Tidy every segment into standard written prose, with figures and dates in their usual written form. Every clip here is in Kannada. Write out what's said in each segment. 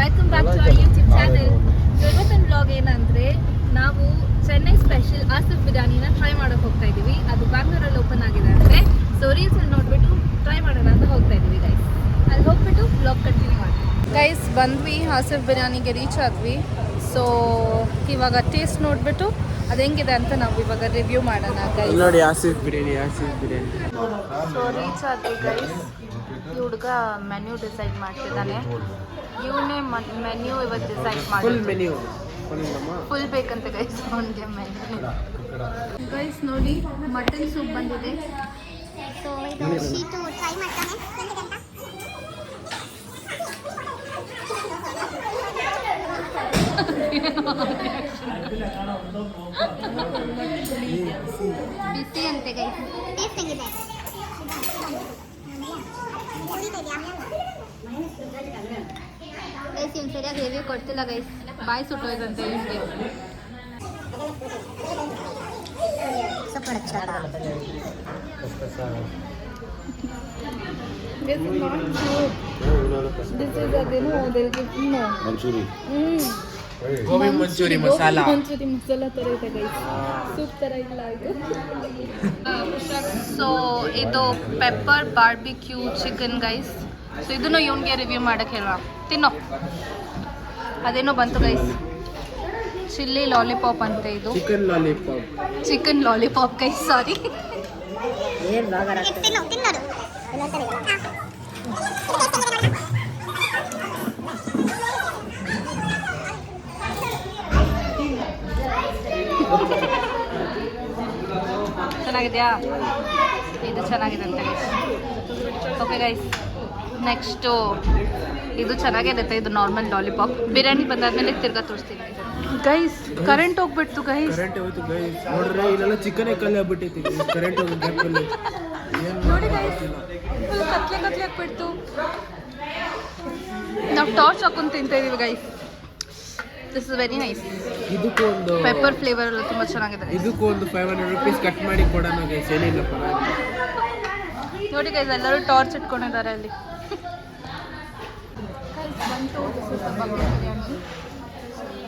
Welcome back to our YouTube channel. ಇವತ್ತಿನ ಬ್ಲಾಗ್ ಏನಂದರೆ ನಾವು ಚೆನ್ನೈ ಸ್ಪೆಷಲ್ ಆಸಿಫ್ ಬಿರಿಯಾನಿನ ಟ್ರೈ ಮಾಡೋಕೆ ಹೋಗ್ತಾ ಇದ್ದೀವಿ. ಅದು ಬ್ಯಾಂಗ್ಳೂರಲ್ಲಿ ಓಪನ್ ಆಗಿದೆ ಅಂದರೆ ಸೊ ರೀಲ್ಸಲ್ಲಿ ನೋಡಿಬಿಟ್ಟು ಟ್ರೈ ಮಾಡೋಣ ಅಂತ ಹೋಗ್ತಾ ಇದ್ದೀವಿ ಗೈಸ್. ಅಲ್ಲಿ ಹೋಗ್ಬಿಟ್ಟು ಬ್ಲಾಗ್ ಕಂಟಿನ್ಯೂ ಮಾಡಿ ಗೈಸ್. ಬಂದ್ವಿ ಆಸಿಫ್ ಬಿರಿಯಾನಿಗೆ ರೀಚ್ ಆದ್ವಿ. ಸೊ ಇವಾಗ ಟೇಸ್ಟ್ ನೋಡಿಬಿಟ್ಟು ಅದು ಹೆಂಗಿದೆ ಅಂತ ನಾವು ಇವಾಗ ರಿವ್ಯೂ ಮಾಡೋಣ ಗೈಸ್. ನೋಡಿ ಆಸಿಫ್ ಬಿರಿಯಾನಿ ಸೊ ರೀಚ್ ಆದ್ವಿ ಗೈಸ್. ಈ ಹುಡುಗ ಮೆನ್ಯೂ ಡಿಸೈಡ್ ಮಾಡ್ತಿದ್ದಾನೆ. ಇವನೇ ಮೆನ್ಯೂ ಇವತ್ತು ಡಿಸೈಡ್ ಮಾಡಿ ಫುಲ್ ಬೇಕಂತ ಗೈಸ್ ಅವನಿಗೆ ಮೆನ್ಯೂ. ಗೈಸ್ ನೋಡಿ ಮಟನ್ ಸೂಪ್ ಬಂದಿದೆ. ಸೊ ಇದು ಶೀಟು ಟ್ರೈ ಮಾಡ್ತಾನೆ ಬಿಸಿ ಅಂತೆ ಗೈಸ್. ಟೇಸ್ಟ್ ಹೆಂಗಿದೆ? ಗೈಸ್ ಇವ್ನು ಸರಿಯಾಗಿ ರಿವ್ಯೂ ಕೊಡ್ತಿಲ್ಲ ಗೈಸ್. ಬಾಯಿ ಸುಟ್ಟೋಯ್ತಂತೆ ಇವನಿಗೆ. ಗೋಬಿ ಮಂಚೂರಿ ಮಸಾಲ ಥರ ಇದೆ ಗೈಸ್. ಸೂಪ್ ಥರ ಇಲ್ಲ ಇದು. ಸೊ ಇದು pepper barbecue chicken guys. So ಇದನ್ನು ಇವನಿಗೆ ರಿವ್ಯೂ ಮಾಡೋಕ್ಕೆ ಹೇಳುವ. ತಿನ್ನೋ. ಅದೇನೋ ಬಂತು ಗೈಸ್, ಚಿಲ್ಲಿ ಲಾಲಿಪಾಪ್ ಅಂತ. ಇದು ಚಿಕನ್ ಲಾಲಿಪಾಪ್ ಗೈಸ್. ಸಾರಿ. ತಿನ್ನೋದು ಚೆನ್ನಾಗಿದೆಯಾ? ಇದು ಚೆನ್ನಾಗಿದೆ ಅಂತ ಗೈಸ್. ಓಕೆ ಗೈಸ್, ನೆಕ್ಸ್ಟು ಇದು ಚೆನ್ನಾಗಿರುತ್ತೆ. ಇದು ನಾರ್ಮಲ್ ಲಾಲಿಪಾಪ್. ಬಿರಿಯಾನಿ ಬಂದಾದ್ಮೇಲೆ ತಿರ್ಗಾ ತೋರಿಸ್ತೀನಿ ಗೈಸ್. ಕರೆಂಟ್ ಹೋಗ್ಬಿಡ್ತು ಗೈಸ್. ನೋಡ್ರೆ ಇಲ್ಲೆಲ್ಲ ಚಿಕನ್ ಕಲ್ಲು ಆಗ್ಬಿಟ್ಟೈತಿ. ಕರೆಂಟ್ ಹೋಗಿ ನೋಡಿ ಗೈಸ್, ಫುಲ್ ಕತ್ಲೆ ಆಗ್ಬಿಡ್ತು. ನಾವು ಟಾರ್ಚ್ ಹಾಕೊಂಡು ತಿಂತಾ ಇದೀವಿ guys. This is very nice. ಇದಕ್ಕೂ ಒಂದು ಪೆಪ್ಪರ್ ಫ್ಲೇವರ್ ಎಲ್ಲ ತುಂಬ ಚೆನ್ನಾಗಿದೆ. ಇದಕ್ಕೂ ಒಂದು 500 ರೂಪೀಸ್ ಕಟ್ ಮಾಡಿ ಕೊಡೋಣ ಗೈಸ್. ಏನಿಲ್ಲ ಪರವಾಗಿಲ್ಲ. ನೋಡಿ ಗೈಸ್, ಎಲ್ಲರೂ ಟಾರ್ಚ್ ಇಟ್ಕೊಂಡಿದ್ದಾರೆ ಅಲ್ಲಿ. ಬಂತು ಬಿರಿಯಾನಿ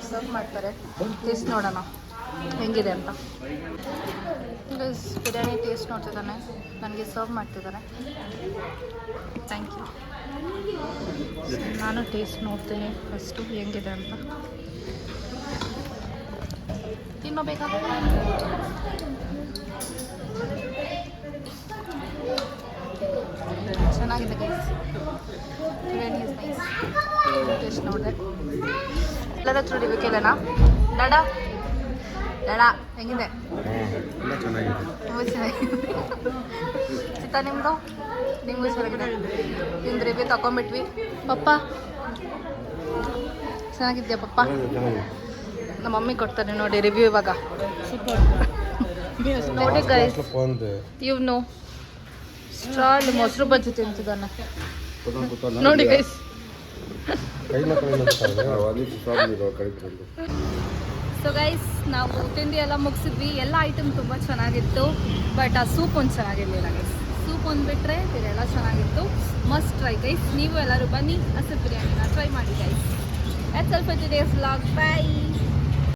ಸರ್ವ್ ಮಾಡ್ತಾರೆ. ಟೇಸ್ಟ್ ನೋಡೋಣ ಹೆಂಗಿದೆ ಅಂತ. ಗೈಸ್ ಬಿರಿಯಾನಿ ಟೇಸ್ಟ್ ನೋಡ್ತಿದ್ದಾನೆ, ನನಗೆ ಸರ್ವ್ ಮಾಡ್ತಿದ್ದಾನೆ. Thank you. ನಾನು ಟೇಸ್ಟ್ ನೋಡ್ತೀನಿ ಫಸ್ಟು ಹೆಂಗಿದೆ ಅಂತ. ತಿನ್ನೋಬೇಕಾದ್ರೆ ಚೆನ್ನಾಗಿದೆ guys. Biryani is nice. Taste ನೋಡಿದೆ. ಎಲ್ಲರ ಹತ್ರ ರಿವ್ಯೂಕೇಳೋಣ. ಡಾಡಾ ಹೆಂಗಿದೆ? ತುಂಬ ಚೆನ್ನಾಗಿದೆ. ಚಿತ್ತ ನಿಮ್ಮದು? ನಿಮಗೂ ಚೆನ್ನಾಗಿದೆ. ನಿಮ್ದು ರಿವ್ಯೂ ತಗೊಂಬಿಟ್ವಿ. ಪಪ್ಪ ಚೆನ್ನಾಗಿದ್ಯಾ ಪಪ್ಪ? ನಮ್ಮ ಮಮ್ಮಿ ಕೊಡ್ತಾರೆ ನೋಡಿ ರಿವ್ಯೂ ಇವಾಗ. ನೋಡಿ ಗೈಸ್, ಇವನು ಸ್ಟ್ರಾಲ್ ಮೊಸರು ಬಜ್ಜಿ ತಿಂತಿದ್ದಾನೆ ನೋಡಿ ಗೈಸ್. ಸೊ ಗೈಸ್, ನಾವು ತಿಂಡಿ ಎಲ್ಲ ಮುಗಿಸಿದ್ವಿ. ಎಲ್ಲ ಐಟಮ್ ತುಂಬ ಚೆನ್ನಾಗಿತ್ತು. ಬಟ್ ಆ ಸೂಪ್ ಒಂದು ಚೆನ್ನಾಗಿರಲಿಲ್ಲ ಗೈಸ್. ಸೂಪ್ ಒಂದು ಬಿಟ್ಟರೆ ಇದೆಲ್ಲ ಚೆನ್ನಾಗಿತ್ತು. Must try guys. ನೀವು ಎಲ್ಲರೂ ಬನ್ನಿ ಆಸಿಫ್ ಬಿರಿಯಾನಿನ ಟ್ರೈ ಮಾಡಿ guys. That's all for today's vlog. Bye.